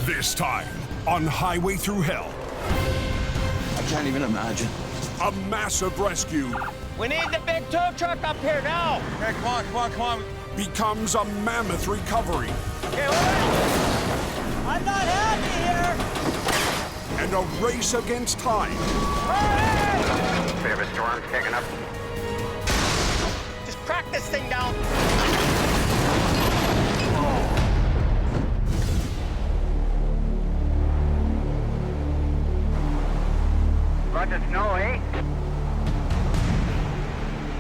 This time on Highway Thru Hell. I can't even imagine. A massive rescue. We need the big tow truck up here now. Hey, come on. Becomes a mammoth recovery. Okay, I'm not happy here. And a race against time. Hurry! We have a storm kicking up. Just crack this thing down. Bunch of snow, eh?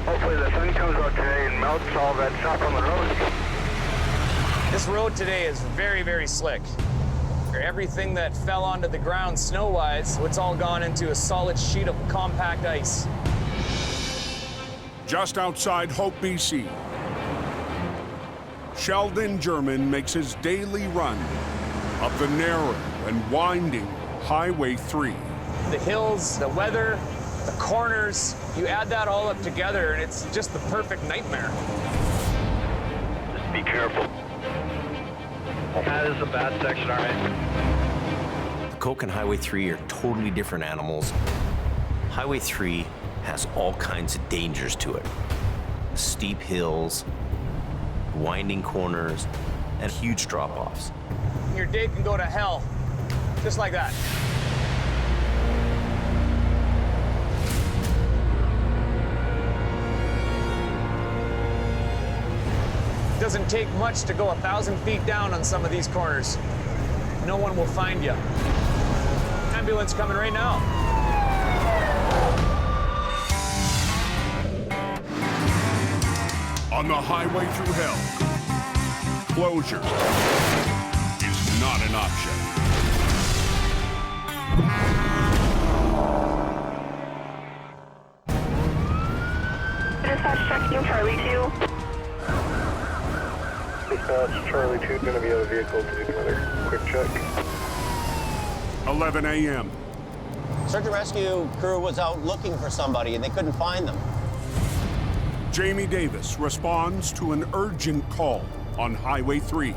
Hopefully the sun comes out today and melts all that stuff on the road. This road today is very, very slick. Everything that fell onto the ground snow-wise, it's all gone into a solid sheet of compact ice. Just outside Hope, BC, Sheldon German makes his daily run up the narrow and winding Highway 3. The hills, the weather, the corners, you add that all up together and it's just the perfect nightmare. Just be careful. That is a bad section, all right? The Coke and Highway 3 are totally different animals. Highway 3 has all kinds of dangers to it. Steep hills, winding corners, and huge drop-offs. Your day can go to hell, just like that. It doesn't take much to go 1,000 feet down on some of these corners. No one will find you. Ambulance coming right now. On the Highway Thru Hell, closure is not an option. Dispatch checking Charlie 2. Dispatch Charlie 2 going to be out of vehicle to do another quick check. 11 a.m. Search and rescue crew was out looking for somebody and they couldn't find them. Jamie Davis responds to an urgent call on Highway 3.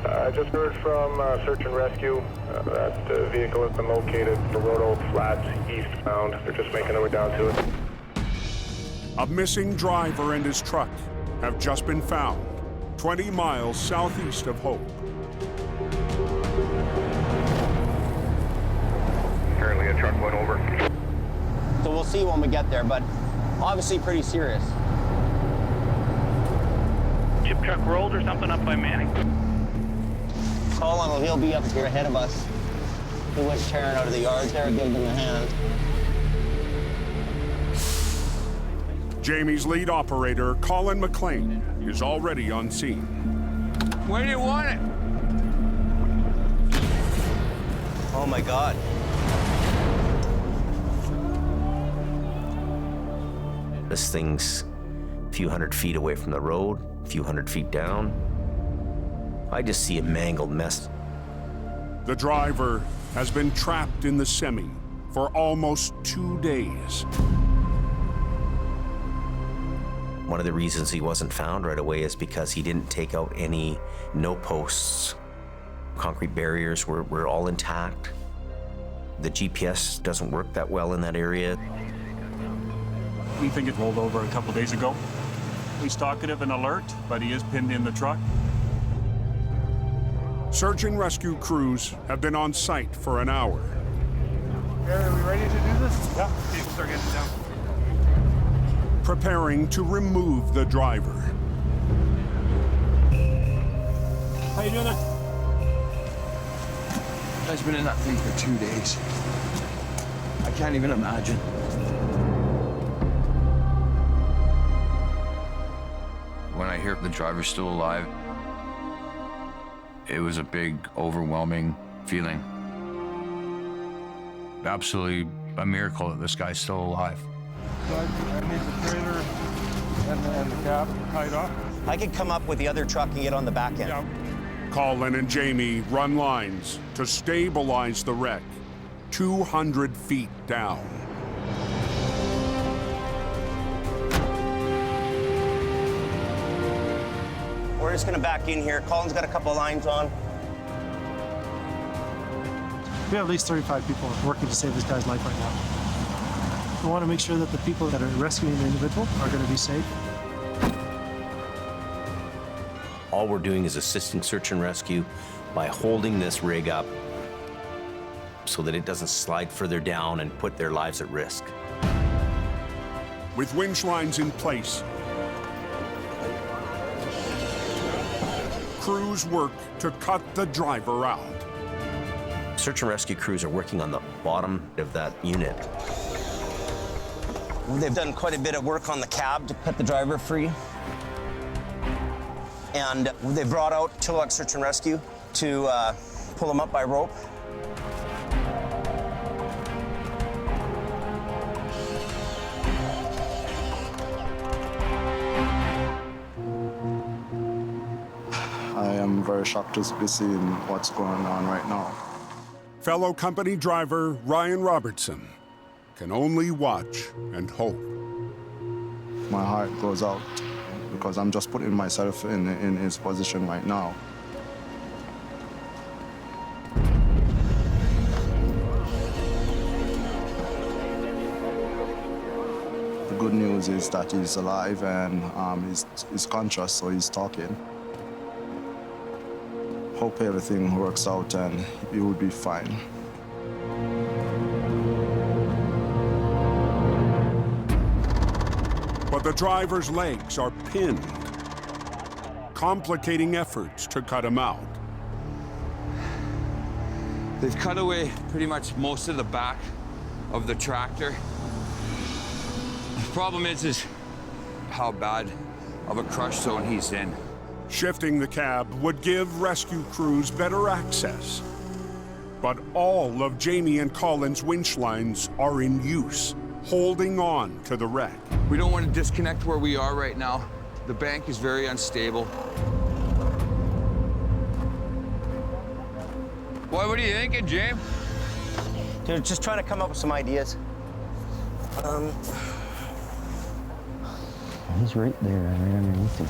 I just heard from Search and Rescue that the vehicle has been located for Road Flats eastbound. They're just making their way down to it. A missing driver and his truck have just been found 20 miles southeast of Hope. Apparently a truck went over. So we'll see when we get there, but obviously pretty serious. Chip truck rolled or something up by Manning? Colin, he'll be up here ahead of us. He went tearing out of the yard there, give him a hand. Jamie's lead operator, Colin McLean, is already on scene. Where do you want it? Oh my God. This thing's a few hundred feet away from the road, a few hundred feet down. I just see a mangled mess. The driver has been trapped in the semi for almost 2 days. One of the reasons he wasn't found right away is because he didn't take out any no posts. Concrete barriers were all intact. The GPS doesn't work that well in that area. We think it rolled over a couple days ago. He's talkative and alert, but he is pinned in the truck. Search and rescue crews have been on site for an hour. Are we ready to do this? Yeah, vehicles are getting down. Preparing to remove the driver. How you doing there? Guy's been in that thing for 2 days. I can't even imagine. When I hear the driver's still alive, it was a big, overwhelming feeling. Absolutely a miracle that this guy's still alive. I need the trailer and the cab tied up. I could come up with the other truck and get on the back end. Yeah. Colin and Jamie run lines to stabilize the wreck 200 feet down. We're just gonna back in here. Colin's got a couple lines on. We have at least 35 people working to save this guy's life right now. We want to make sure that the people that are rescuing the individual are going to be safe. All we're doing is assisting search and rescue by holding this rig up so that it doesn't slide further down and put their lives at risk. With winch lines in place, crews work to cut the driver out. Search and rescue crews are working on the bottom of that unit. They've done quite a bit of work on the cab to cut the driver free. And they brought out Chilliwack Search and Rescue to pull him up by rope. I am very shocked to be seeing what's going on right now. Fellow company driver Ryan Robertson can only watch and hope. My heart goes out because I'm just putting myself in his position right now. The good news is that he's alive and he's conscious, so he's talking. Hope everything works out and he will be fine. But the driver's legs are pinned, complicating efforts to cut him out. They've cut away pretty much most of the back of the tractor. The problem is how bad of a crush zone he's in. Shifting the cab would give rescue crews better access. But all of Jamie and Colin's winch lines are in use, holding on to the wreck. We don't want to disconnect where we are right now. The bank is very unstable. Boy, what are you thinking, James? Dude, just trying to come up with some ideas. He's right there, right underneath him.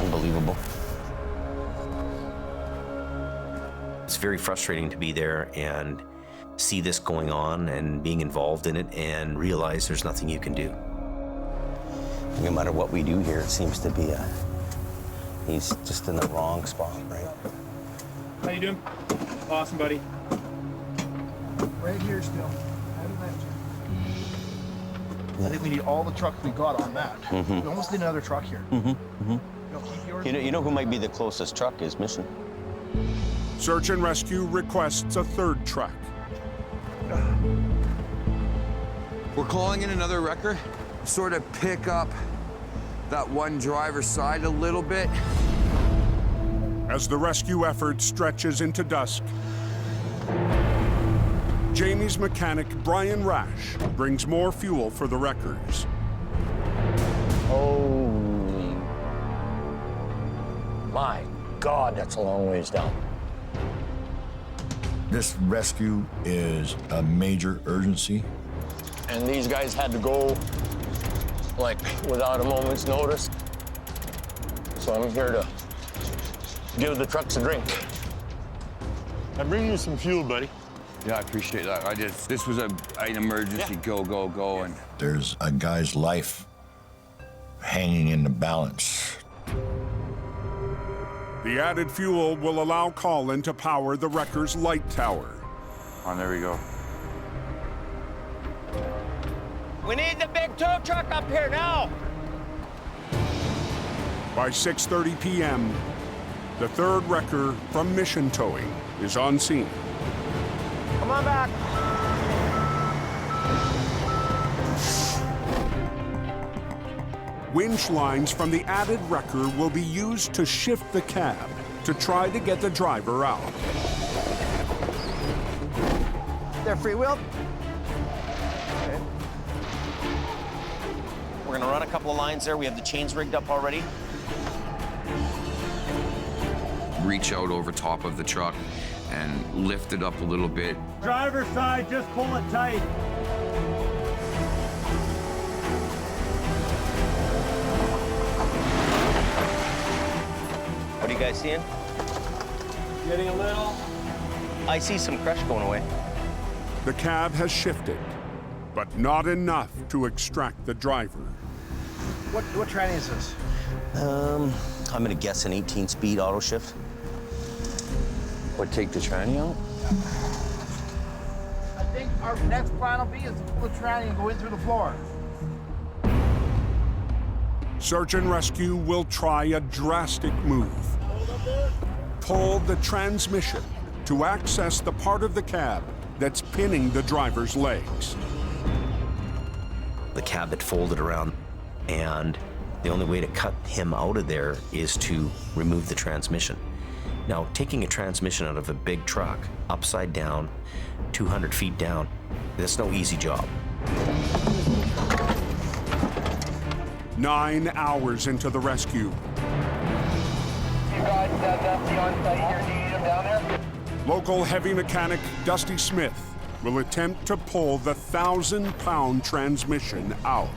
Unbelievable. It's very frustrating to be there and see this going on and being involved in it and realize there's nothing you can do. No matter what we do here, it seems to be he's just in the wrong spot, right? How you doing? Awesome, buddy. Right here still. I think we need all the trucks we got on that. We almost need another truck here. Keep yours. You know who might be the closest truck is Mission. Search and rescue requests a third truck. We're calling in another wrecker, sort of pick up that one driver's side a little bit. As the rescue effort stretches into dusk, Jamie's mechanic, Brian Rash, brings more fuel for the wreckers. Holy. My God, that's a long ways down. This rescue is a major urgency. And these guys had to go, like, without a moment's notice. So I'm here to give the trucks a drink. I bring you some fuel, buddy. Yeah, I appreciate that. This was an emergency, go, go, go. And There's a guy's life hanging in the balance. The added fuel will allow Colin to power the wrecker's light tower. Oh, there we go. We need the big tow truck up here now. By 6:30 p.m., the third wrecker from Mission Towing is on scene. Come on back. Winch lines from the added wrecker will be used to shift the cab to try to get the driver out. They're free-wheeled? Okay. We're gonna run a couple of lines there. We have the chains rigged up already. Reach out over top of the truck and lift it up a little bit. Driver's side, just pull it tight. What are you guys seeing? Getting a little. I see some crush going away. The cab has shifted, but not enough to extract the driver. What tranny is this? I'm gonna guess an 18-speed auto shift. What, take the tranny out? I think our next plan will be is to pull the tranny and go in through the floor. Search and rescue will try a drastic move. Pull the transmission to access the part of the cab that's pinning the driver's legs. The cab had folded around, and the only way to cut him out of there is to remove the transmission. Now, taking a transmission out of a big truck, upside down, 200 feet down, that's no easy job. 9 hours into the rescue. You guys Dusty on site here, do you need him down there? Local heavy mechanic Dusty Smith will attempt to pull the 1,000-pound transmission out.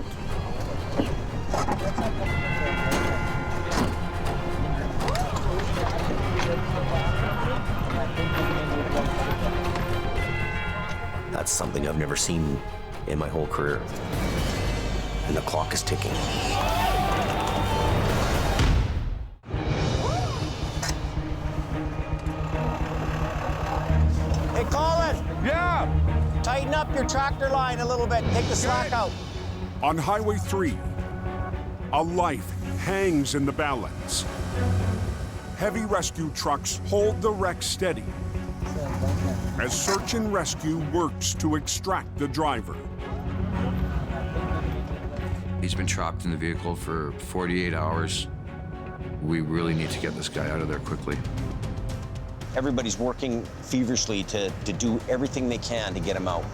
That's something I've never seen in my whole career. And the clock is ticking. Hey, Colin! Yeah! Tighten up your tractor line a little bit. Take the slack out. On Highway 3, a life hangs in the balance. Heavy rescue trucks hold the wreck steady as search and rescue works to extract the driver. He's been trapped in the vehicle for 48 hours. We really need to get this guy out of there quickly. Everybody's working feverishly to do everything they can to get him out.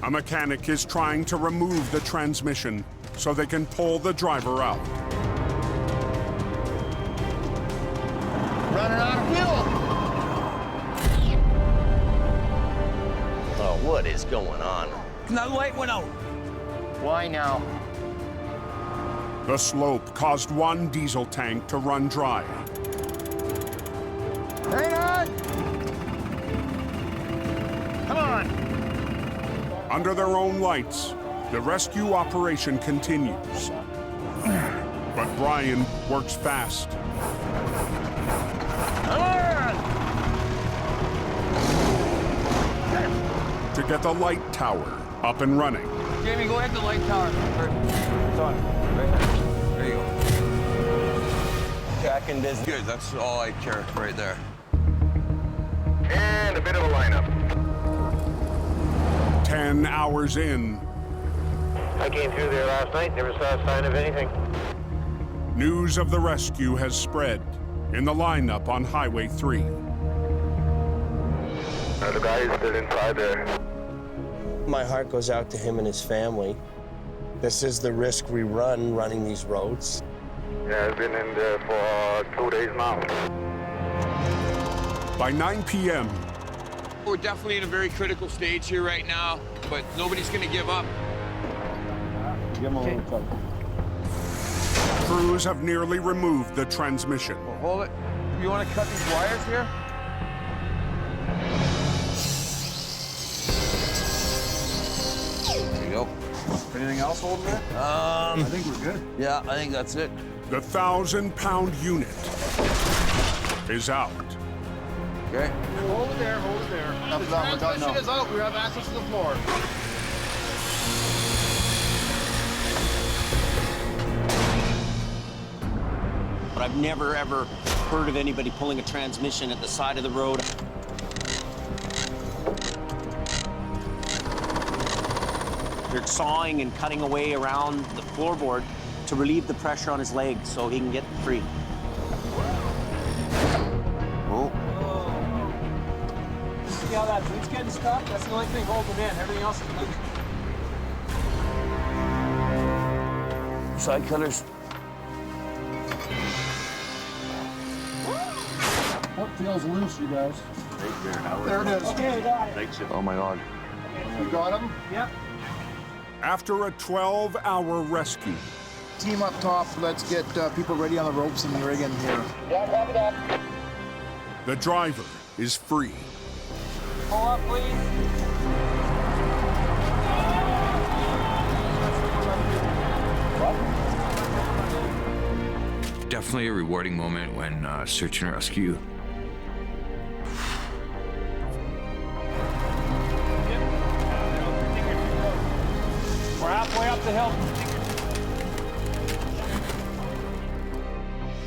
A mechanic is trying to remove the transmission so they can pull the driver out. Running out of fuel. Oh, what is going on? The light went out. Why now? The slope caused one diesel tank to run dry. Hang on! Come on! Under their own lights, the rescue operation continues. But Brian works fast. Come on! To get the light tower up and running. Jamie, go ahead to the light tower. It's on. Right there. There you go. Back in business. Good, that's all I care right there. And a bit of a lineup. 10 hours in, I came through there last night, never saw a sign of anything. news of the rescue has spread in the lineup on Highway 3. The guy is still inside there. My heart goes out to him and his family. This is the risk we run running these roads. Yeah, I've been in there for 2 days now. By 9 p.m., we're definitely in a very critical stage here right now, but nobody's going to give up. Give him a little cover. crews have nearly removed the transmission. Well, hold it. You want to cut these wires here? There you go. Anything else holding it? I think we're good. Yeah, I think that's it. The 1,000-pound unit is out. Okay. Hold it there, hold it there. The transmission is out. We have access to the floor. But I've never, ever heard of anybody pulling a transmission at the side of the road. They're sawing and cutting away around the floorboard to relieve the pressure on his legs so he can get free. Oh. See how that boot's getting stuck? That's the only thing holding him in. Everything else is loose. Side cutters. What feels loose, you guys? There it is. Okay, got it. Oh my God. You got him? Yep. After a 12-hour rescue, Team up top. Let's get people ready on the ropes and rig in here. Yeah, copy that. The driver is free. Pull up, please. Definitely a rewarding moment when search and rescue. We're halfway up the hill.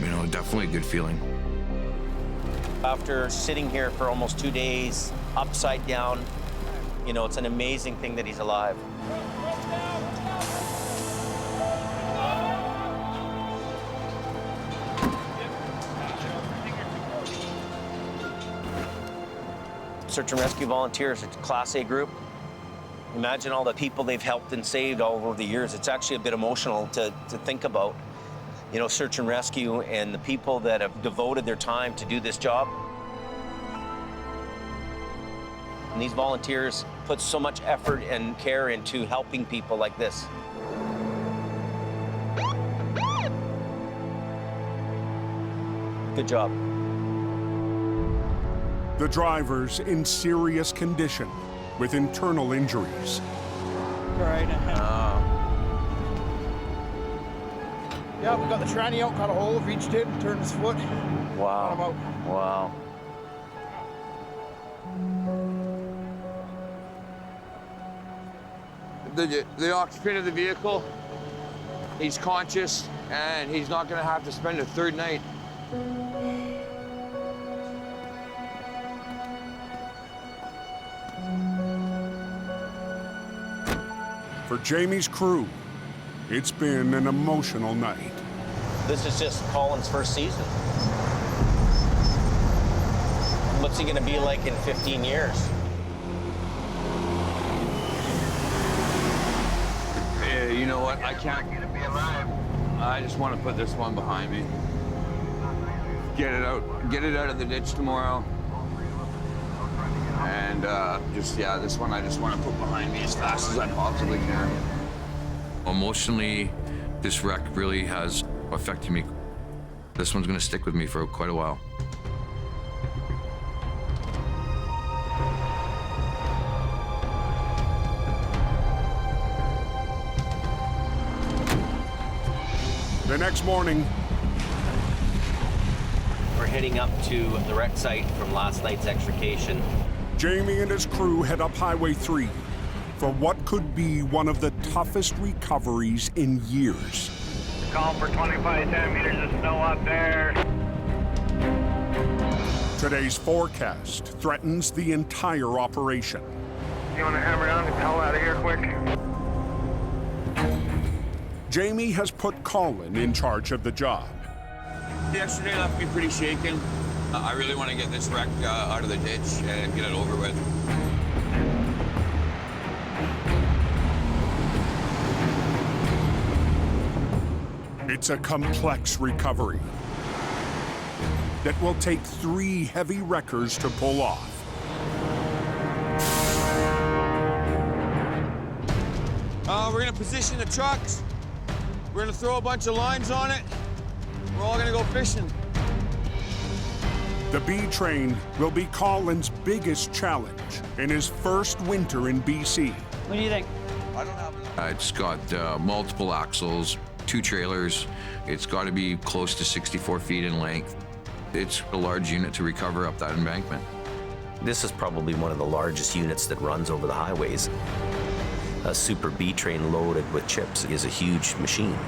You know, definitely a good feeling. After sitting here for almost 2 days, upside down, you know, it's an amazing thing that he's alive. Search and rescue volunteers, it's a Class A group. Imagine all the people they've helped and saved all over the years. It's actually a bit emotional to think about, you know, search and rescue and the people that have devoted their time to do this job. And these volunteers put so much effort and care into helping people like this. Good job. The driver's in serious condition with internal injuries. Right. Yeah, we got the tranny out, cut a hole, reached in, turned his foot. Wow. Got him out. Wow. The occupant of the vehicle, he's conscious, and he's not gonna have to spend a third night. For Jamie's crew, it's been an emotional night. This is just Colin's first season. What's he gonna be like in 15 years? You know what? I can't. I just want to put this one behind me. Get it out of the ditch tomorrow. And this one I just want to put behind me as fast as I possibly can. Emotionally, this wreck really has affected me. This one's gonna stick with me for quite a while. The next morning, We're heading up to the wreck site from last night's extrication. Jamie and his crew head up Highway 3 for what could be one of the toughest recoveries in years. Call for 25 centimeters of snow up there. Today's forecast threatens the entire operation. You want to hammer down and get the hell out of here quick? Jamie has put Colin in charge of the job. Yesterday left me pretty shaken. I really want to get this wreck out of the ditch and get it over with. It's a complex recovery that will take 3 heavy wreckers to pull off. We're gonna position the trucks. We're gonna throw a bunch of lines on it. We're all gonna go fishing. The B train will be Colin's biggest challenge in his first winter in BC. What do you think? I don't have enough. It's got multiple axles, 2 trailers. It's got to be close to 64 feet in length. It's a large unit to recover up that embankment. This is probably one of the largest units that runs over the highways. A Super B train loaded with chips is a huge machine.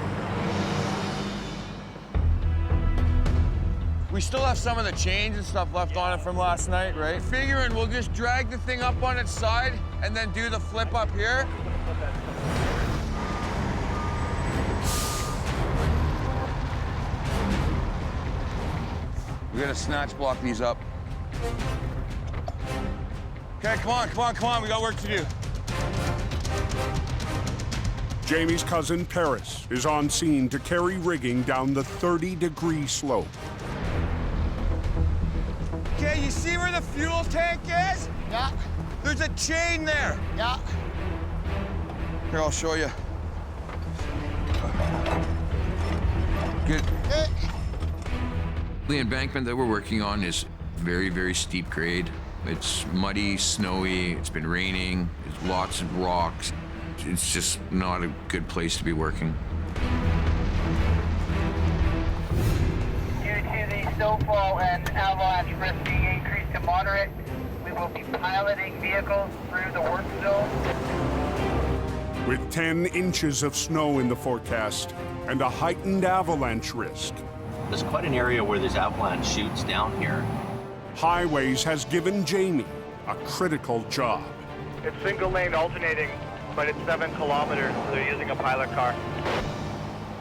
We still have some of the chains and stuff left on it from last night, right? Figuring we'll just drag the thing up on its side and then do the flip up here. We're gonna snatch block these up. Okay, come on, come on, come on. We got work to do. Jamie's cousin Paris is on scene to carry rigging down the 30-degree slope. Okay, you see where the fuel tank is? Yeah. There's a chain there. Yeah. Here, I'll show you. Good. The embankment that we're working on is very, very steep grade. It's muddy, snowy, it's been raining, there's lots of rocks. It's just not a good place to be working. Due to the snowfall and avalanche risk being increased to moderate, we will be piloting vehicles through the work zone. With 10 inches of snow in the forecast and a heightened avalanche risk, There's quite an area where there's avalanche chutes down here. Highways has given Jamie a critical job. It's single lane alternating, but it's 7 kilometers, so they're using a pilot car.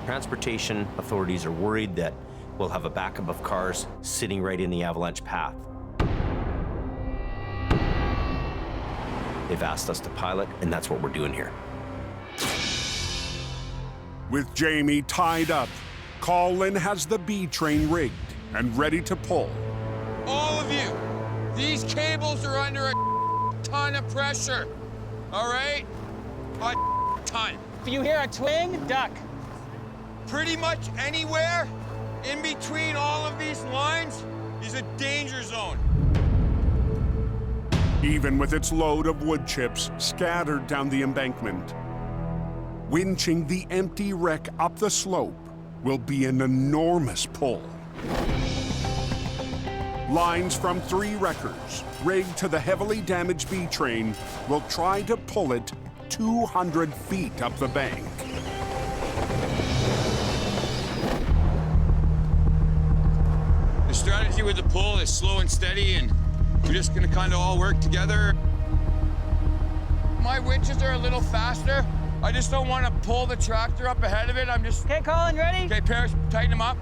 Transportation authorities are worried that we'll have a backup of cars sitting right in the avalanche path. They've asked us to pilot, and that's what we're doing here. With Jamie tied up, Colin has the B train rigged and ready to pull. All of you, these cables are under a ton of pressure, all right? A ton. If you hear a twing, duck. Pretty much anywhere in between all of these lines is a danger zone. Even with its load of wood chips scattered down the embankment, winching the empty wreck up the slope will be an enormous pull. Lines from 3 wreckers rigged to the heavily damaged B train will try to pull it 200 feet up the bank. The strategy with the pull is slow and steady, and we're just gonna kind of all work together. My winches are a little faster. I just don't want to pull the tractor up ahead of it. I'm just... Okay, Colin, ready? Okay, Paris, tighten them up.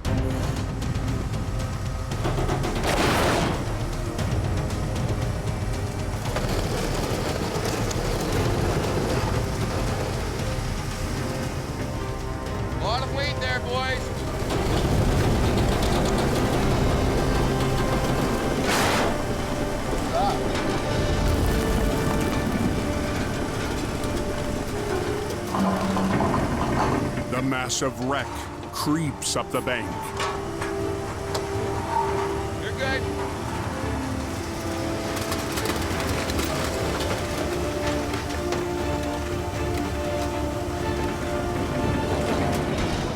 A lot of weight there, boys. The massive wreck creeps up the bank. You're good.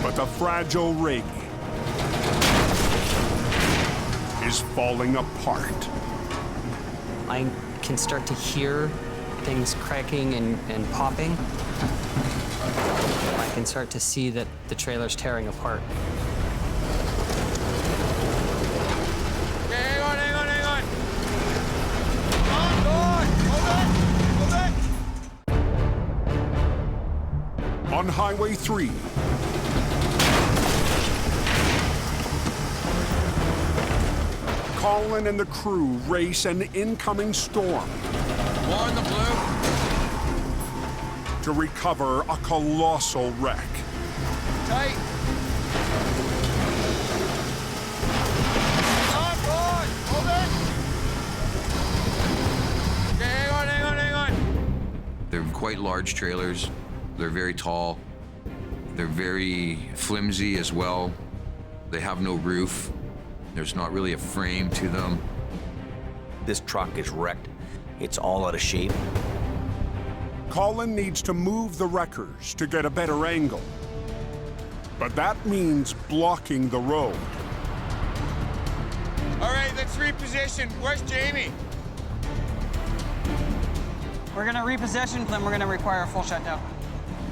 But the fragile rig is falling apart. I can start to hear things cracking and popping. I can start to see that the trailer's tearing apart. Okay, hang on, hang on, hang on. Hold on. On Highway 3, Colin and the crew race an incoming storm More in the blue. to recover a colossal wreck. Tight. On. Hold it. Okay, hang on, hang on, hang on. They're quite large trailers. They're very tall. They're very flimsy as well. They have no roof. There's not really a frame to them. This truck is wrecked. It's all out of shape. Colin needs to move the wreckers to get a better angle. But that means blocking the road. All right, let's reposition. Where's Jamie? We're gonna reposition, then we're gonna require a full shutdown.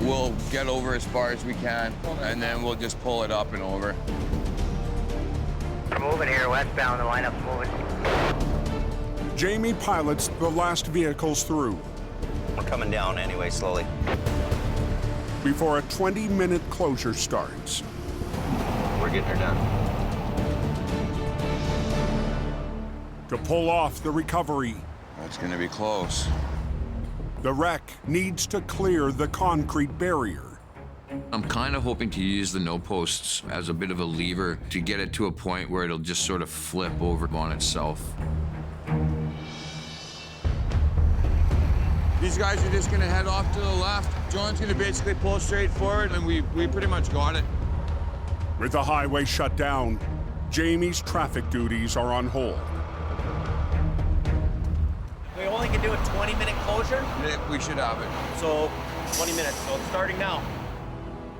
We'll get over as far as we can, and then we'll just pull it up and over. We're moving here westbound, the lineup's moving. Jamie pilots the last vehicles through We're coming down anyway, slowly. before a 20-minute closure starts. We're getting her done. To pull off the recovery, That's gonna be close. the wreck needs to clear the concrete barrier. I'm kind of hoping to use the no posts as a bit of a lever to get it to a point where it'll just sort of flip over on itself. These guys are just gonna head off to the left. John's gonna basically pull straight forward, and we pretty much got it. With the highway shut down, Jamie's traffic duties are on hold. do a 20-minute closure? We should have it. So 20 minutes, so it's starting now.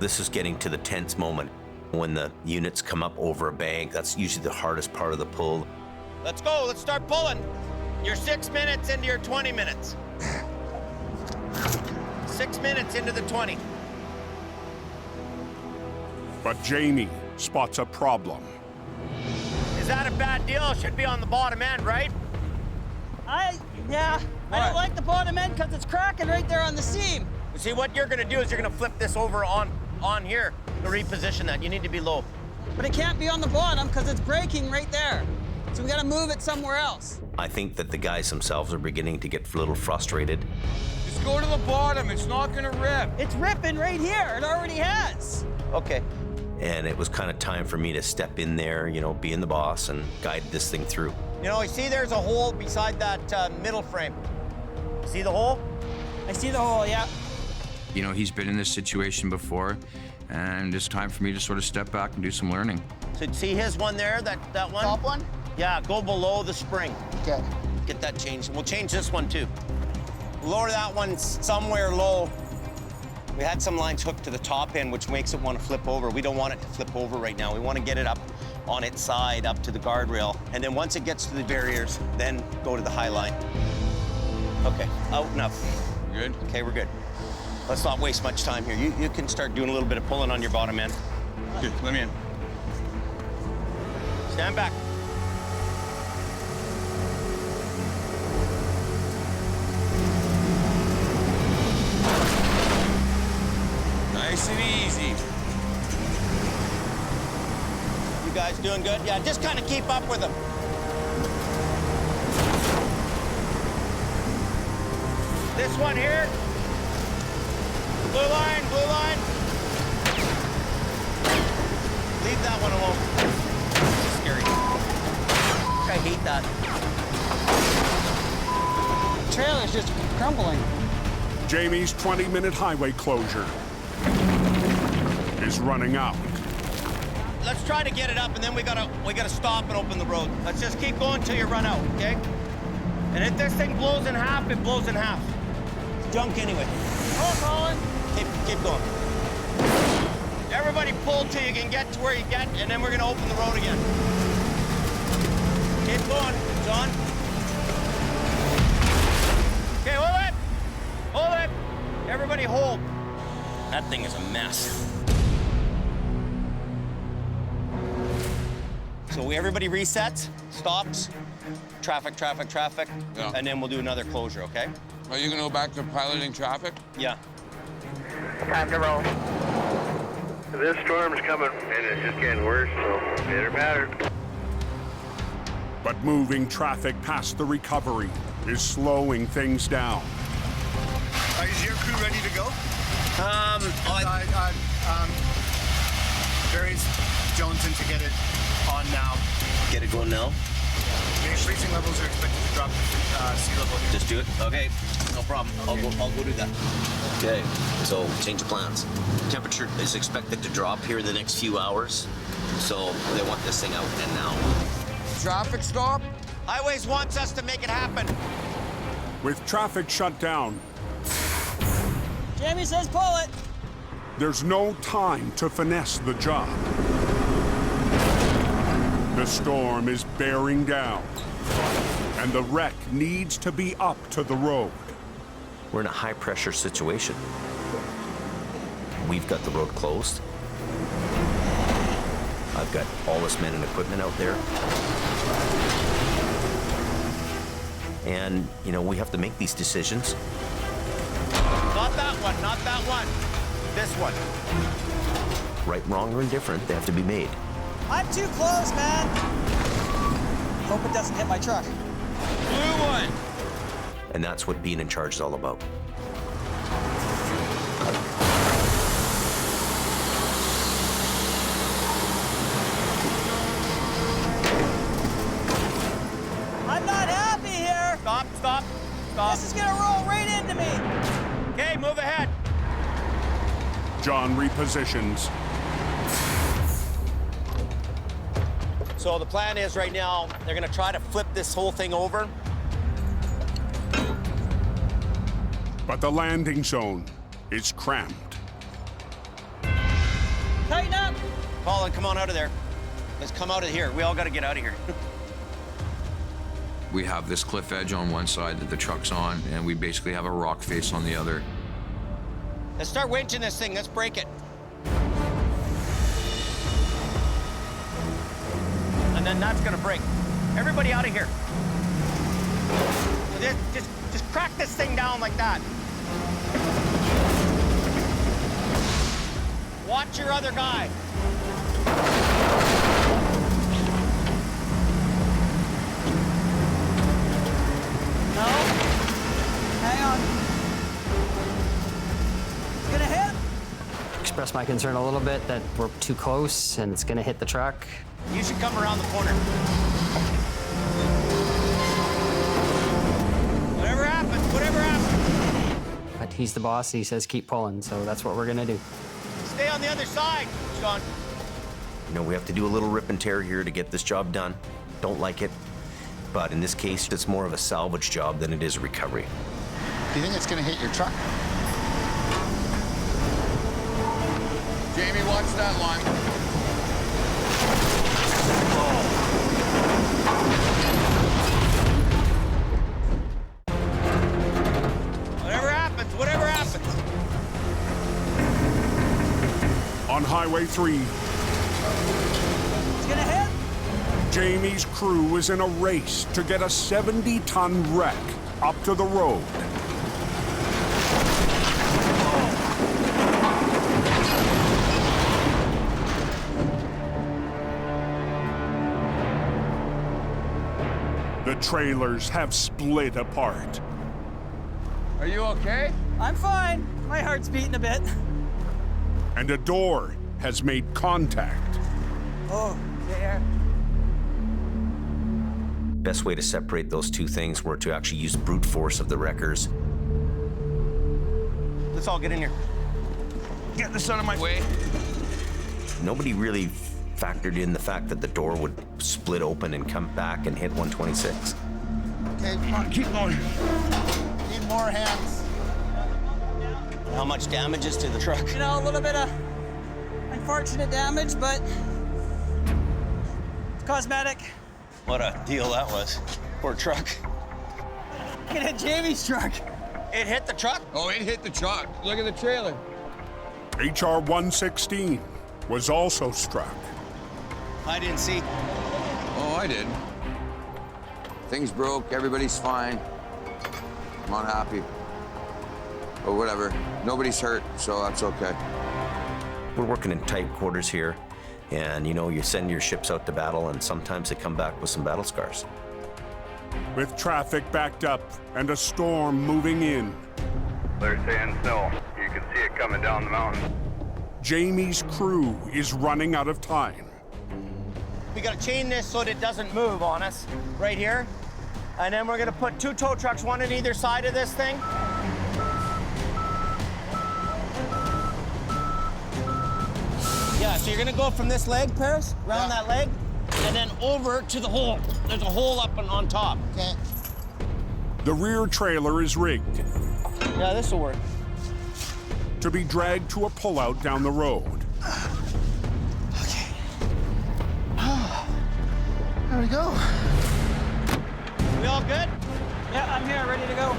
This is getting to the tense moment. When the units come up over a bank, that's usually the hardest part of the pull. Let's go, let's start pulling. You're 6 minutes into your 20 minutes. 6 minutes into the 20. But Jamie spots a problem. Is that a bad deal? It should be on the bottom end, right? Yeah. I don't like the bottom end because it's cracking right there on the seam. See, what you're gonna do is you're gonna flip this over on here to reposition that. You need to be low. But it can't be on the bottom because it's breaking right there. So we gotta move it somewhere else. I think that the guys themselves are beginning to get a little frustrated. Just go to the bottom. It's not gonna rip. It's ripping right here. It already has. Okay. And it was kind of time for me to step in there, you know, being the boss and guide this thing through. You know, I see there's a hole beside that middle frame. See the hole? I see the hole, yeah. You know, he's been in this situation before, and it's time for me to sort of step back and do some learning. So see his one there, that one? Top one? Yeah, go below the spring. Okay. Get that changed. We'll change this one too. Lower that one somewhere low. We had some lines hooked to the top end, which makes it want to flip over. We don't want it to flip over right now. We want to get it up on its side, up to the guardrail. And then once it gets to the barriers, then go to the high line. Okay, out and up. Good? Okay, we're good. Let's not waste much time here. You can start doing a little bit of pulling on your bottom end. Good, let me in. Stand back. Nice and easy. You guys doing good? Yeah, just kind of keep up with them. This one here. Blue line, blue line. Leave that one alone. It's scary. I hate that. The trailer's just crumbling. Jamie's 20-minute highway closure is running out. Let's try to get it up, and then we gotta stop and open the road. Let's just keep going till you run out, okay? And if this thing blows in half, it blows in half. It's junk anyway. Oh, Colin. Keep going. Everybody pull till you can get to where you get, and then we're gonna open the road again. Keep going, John. Okay, hold it. Hold it. Everybody hold. That thing is a mess. So everybody resets, stops, traffic, Yeah. and then we'll do another closure, okay? Are you gonna go back to piloting traffic? Yeah. Time to roll. This storm's coming, and it's just getting worse, so better batter. But moving traffic past the recovery is slowing things down. Is your crew ready to go? Barry's Johnson to get it on now. Get it going now? Freezing levels are expected to drop to sea level here. Just do it? Okay, no problem. Okay. I'll go do that. Okay, so change of plans. Temperature is expected to drop here in the next few hours, so they want this thing out and now. Traffic stop? Highways wants us to make it happen. With traffic shut down, Jamie says pull it. there's no time to finesse the job. The storm is bearing down, and the wreck needs to be up to the road. We're in a high-pressure situation. We've got the road closed. I've got all this men and equipment out there. And, you know, we have to make these decisions. Not that one, not that one. This one. Right, wrong, or indifferent, they have to be made. I'm too close, man. Hope it doesn't hit my truck. Blue one. And that's what being in charge is all about. I'm not happy here. Stop. This is gonna roll right into me. Okay, move ahead. John repositions. So the plan is right now, they're gonna try to flip this whole thing over. But the landing zone is cramped. Tighten up! Colin, come on out of there. Let's come out of here. We all got to get out of here. We have this cliff edge on one side that the truck's on, and we basically have a rock face on the other. Let's start winching this thing. Let's break it. And then that's gonna break. Everybody out of here. Just crack this thing down like that. Watch your other guy. No. Hang on. It's gonna hit. Express my concern a little bit that we're too close and it's gonna hit the truck. You should come around the corner. Whatever happens, whatever happens. But he's the boss, he says keep pulling, so that's what we're gonna do. Stay on the other side, Sean. You know, we have to do a little rip and tear here to get this job done. Don't like it. But in this case, it's more of a salvage job than it is a recovery. Do you think it's gonna hit your truck? Jamie, watch that line. Whatever happens, whatever happens. On Highway 3, It's gonna hit. Jamie's crew is in a race to get a 70-ton wreck up to the road. The trailers have split apart. Are you okay? I'm fine. My heart's beating a bit. And a door has made contact. Oh, there. Best way to separate those two things were to actually use brute force of the wreckers. Let's all get in here. Get this out of my way. Nobody really factored in the fact that the door would split open and come back and hit 126. Okay, come on, keep going. Need more hands. How much damage is to the truck? You know, a little bit of unfortunate damage, but it's cosmetic. What a deal that was. Poor truck. It hit Jamie's truck. It hit the truck? Oh, it hit the truck. Look at the trailer. HR 116 was also struck. I didn't see. Oh, I did. Things broke, everybody's fine. I'm unhappy. But whatever, nobody's hurt, so that's okay. We're working in tight quarters here, and you know, you send your ships out to battle, and sometimes they come back with some battle scars. With traffic backed up and a storm moving in, They're saying snow. You can see it coming down the mountain. Jamie's crew is running out of time. We gotta chain this so that it doesn't move on us, right here. And then we're gonna put 2 tow trucks, one on either side of this thing. Yeah, so you're gonna go from this leg, Paris, around that leg, and then over to the hole. There's a hole up and on top. Okay. The rear trailer is rigged Yeah, this will work. to be dragged to a pullout down the road. There we go. We all good? Yeah, I'm here, ready to go.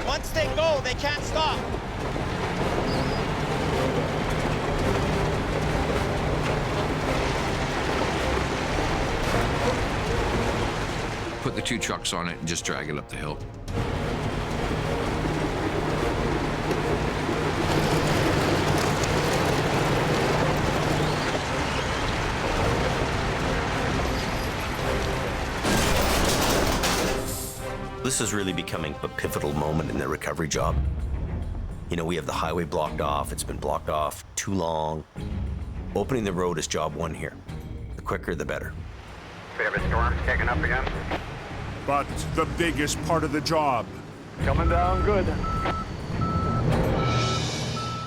Once they go, they can't stop. Put the 2 trucks on it and just drag it up the hill. This is really becoming a pivotal moment in the recovery job. You know, we have the highway blocked off. It's been blocked off too long. Opening the road is job 1 here. The quicker, the better. We have a storm kicking up again. But the biggest part of the job, Coming down good.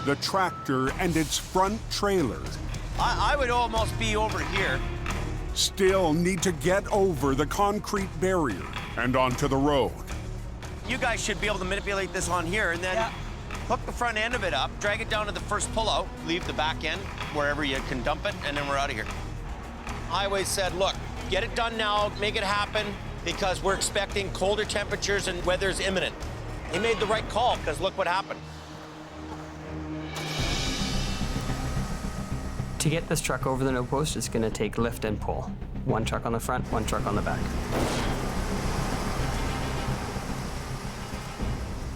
the tractor and its front trailer, I would almost be over here. still need to get over the concrete barrier and onto the road. You guys should be able to manipulate this on here and then hook the front end of it up, drag it down to the first pullout, leave the back end wherever you can dump it, and then we're out of here. Highway said, look, get it done now, make it happen, because we're expecting colder temperatures and weather's imminent. He made the right call, because look what happened. To get this truck over the no post, it's gonna take lift and pull. One truck on the front, one truck on the back.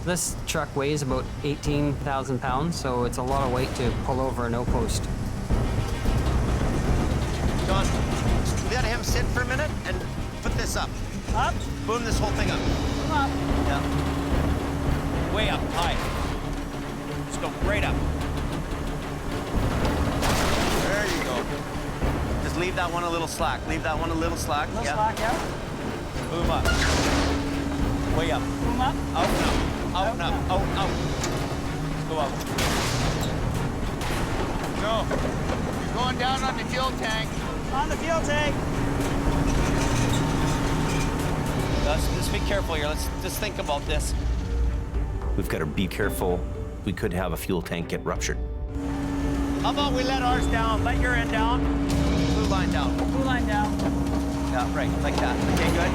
This truck weighs about 18,000 pounds, so it's a lot of weight to pull over a no post. John, let him sit for a minute and put this up. Up? Boom this whole thing up. Up. Yeah. Way up, high. Just go right up. There you go. Just leave that one a little slack. Leave that one a little slack. Little slack, yeah. Boom up. Way up. Boom up. Out and up. Out and up. Out, out. Go out. No. You're going down on the fuel tank. On the fuel tank. Let's just be careful here. Let's just think about this. We've got to be careful. We could have a fuel tank get ruptured. How about we let ours down? Let your end down. Blue line down. Blue line down. Yeah, right, like that. Okay, good.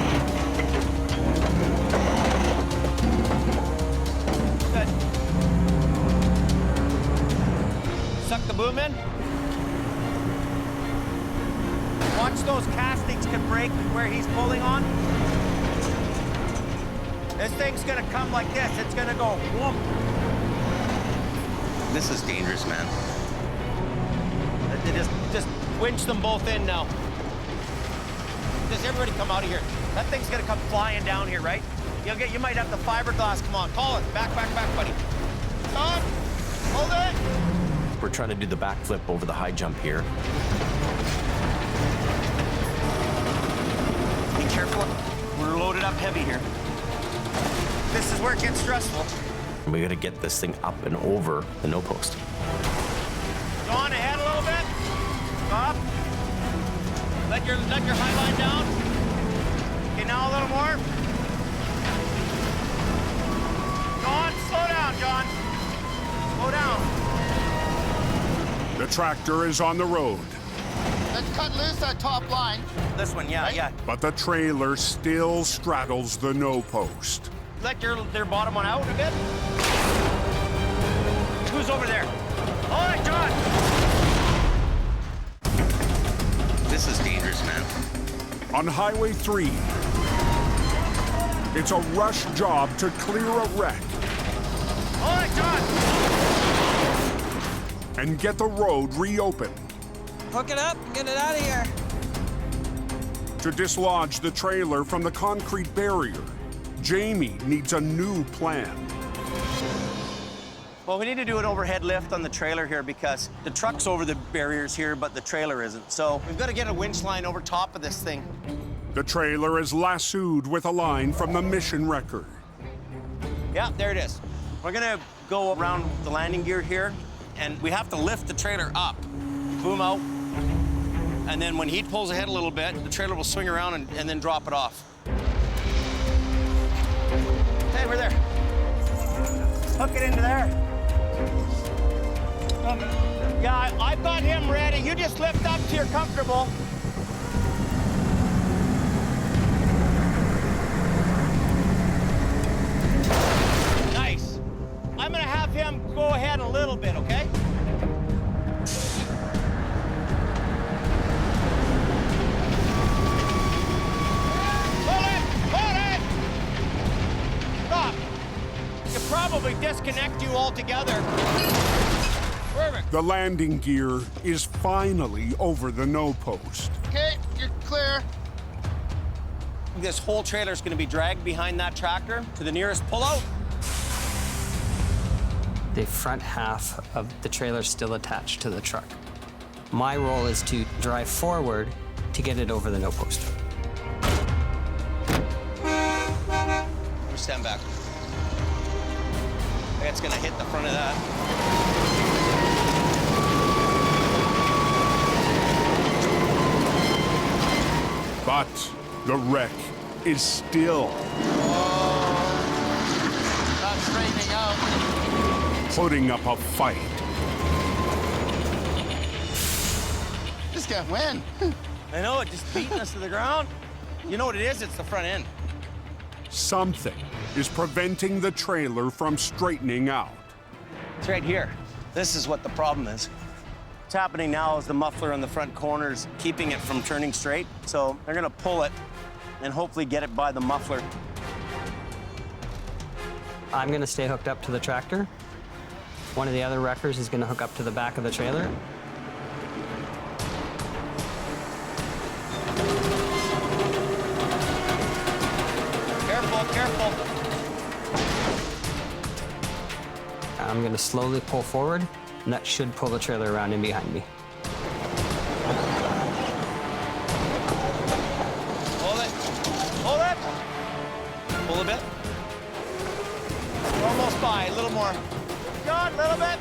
Good. Suck the boom in. Watch those castings can break where he's pulling on. This thing's gonna come like this. It's gonna go whoop. This is dangerous, man. Just winch them both in now. Just everybody come out of here. That thing's gonna come flying down here, right? You might have the fiberglass. Come on, call it. Back, buddy. Tom, hold it. We're trying to do the backflip over the high jump here. Be careful. We're loaded up heavy here. This is where it gets stressful. We got to get this thing up and over the no post. John, ahead a little bit. Stop. Let your high line down. Okay, now a little more. John, slow down, John. Slow down. The tractor is on the road. Let's cut loose that top line. This one, yeah, yeah. But the trailer still straddles the no post. Let their bottom one out a bit. Who's over there? All right, John. This is dangerous, man. On Highway 3, it's a rush job to clear a wreck. All right, John. And get the road reopened. Hook it up, get it out of here. To dislodge the trailer from the concrete barrier, Jamie needs a new plan. Well, we need to do an overhead lift on the trailer here because the truck's over the barriers here, but the trailer isn't. So we've got to get a winch line over top of this thing. The trailer is lassoed with a line from the mission record. Yeah, there it is. We're gonna go around the landing gear here, and we have to lift the trailer up, boom out, and then when he pulls ahead a little bit, the trailer will swing around and then drop it off. Hey, we're there. Hook it into there. Yeah, I've got him ready. You just lift up till you're comfortable. Nice. I'm gonna have him go ahead a little bit, okay? Hold it! Stop. You probably disconnect you altogether. Perfect. The landing gear is finally over the no post. Okay, you're clear. This whole trailer is going to be dragged behind that tractor to the nearest pullout. The front half of the trailer is still attached to the truck. My role is to drive forward to get it over the no post. Stand back. It's going to hit the front of that. But the wreck is still putting up a fight. This can't win. I know, it just beating us to the ground. You know what it is? It's the front end. Something is preventing the trailer from straightening out. It's right here. This is what the problem is. What's happening now is the muffler on the front corner is keeping it from turning straight. So they're gonna pull it and hopefully get it by the muffler. I'm gonna stay hooked up to the tractor. One of the other wreckers is gonna hook up to the back of the trailer. Careful, careful. I'm gonna slowly pull forward, and that should pull the trailer around in behind me. Hold it. Hold it. Pull a bit. We're almost by. A little more. John, a little bit.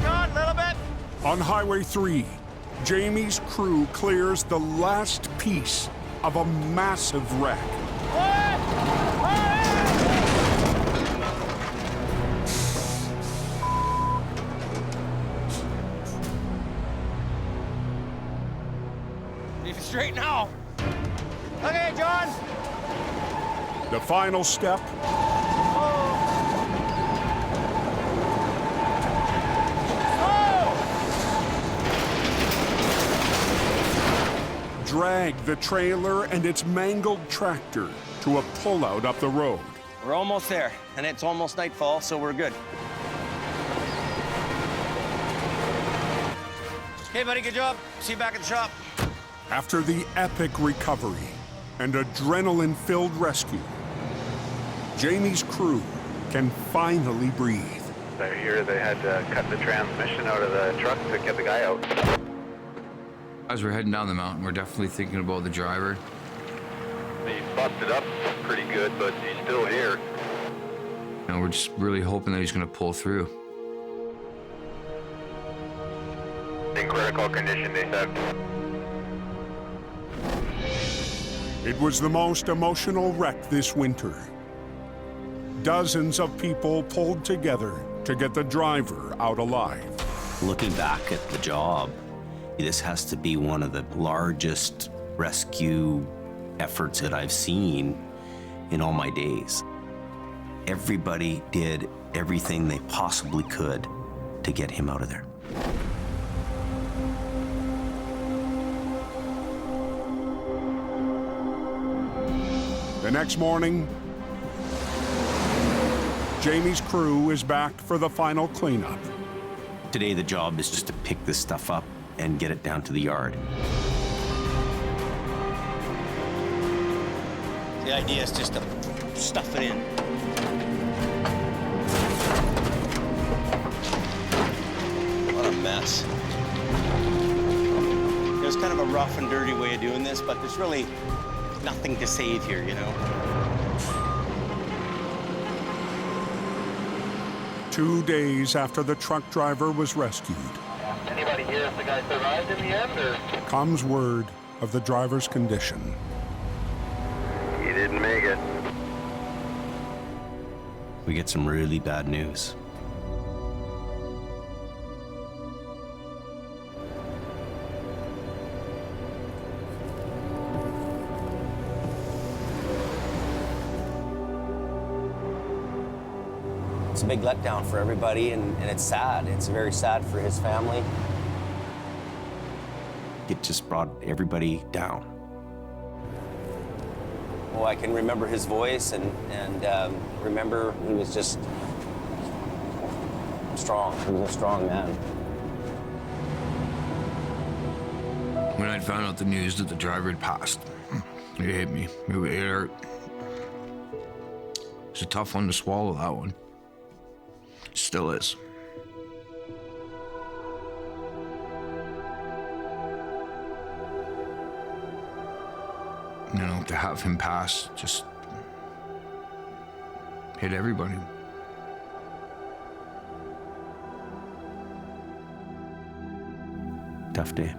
John, a little bit. On Highway 3, Jamie's crew clears the last piece of a massive wreck. Leave it straight now. Okay, John. The final step, drag the trailer and its mangled tractor to a pullout up the road. We're almost there, and it's almost nightfall, so we're good. Okay, buddy, good job. See you back at the shop. After the epic recovery and adrenaline-filled rescue, Jamie's crew can finally breathe. They're here. They had to cut the transmission out of the truck to get the guy out. As we're heading down the mountain, we're definitely thinking about the driver. He's busted up pretty good, but he's still here. And we're just really hoping that he's going to pull through. In critical condition, they said. It was the most emotional wreck this winter. Dozens of people pulled together to get the driver out alive. Looking back at the job, this has to be one of the largest rescue efforts that I've seen in all my days. Everybody did everything they possibly could to get him out of there. The next morning, Jamie's crew is back for the final cleanup. Today, the job is just to pick this stuff up and get it down to the yard. The idea is just to stuff it in. What a mess. It was kind of a rough and dirty way of doing this, but there's really nothing to save here, you know? 2 days after the truck driver was rescued, Anybody here if the guy survived in the end, or? comes word of the driver's condition. He didn't make it. We get some really bad news. It's a big letdown for everybody, and it's sad. It's very sad for his family. It just brought everybody down. Well, I can remember his voice and remember he was just strong. He was a strong man. When I found out the news that the driver had passed, it hit me. It hurt. It's a tough one to swallow, that one. Still is. You know, to have him pass just hit everybody. Tough day.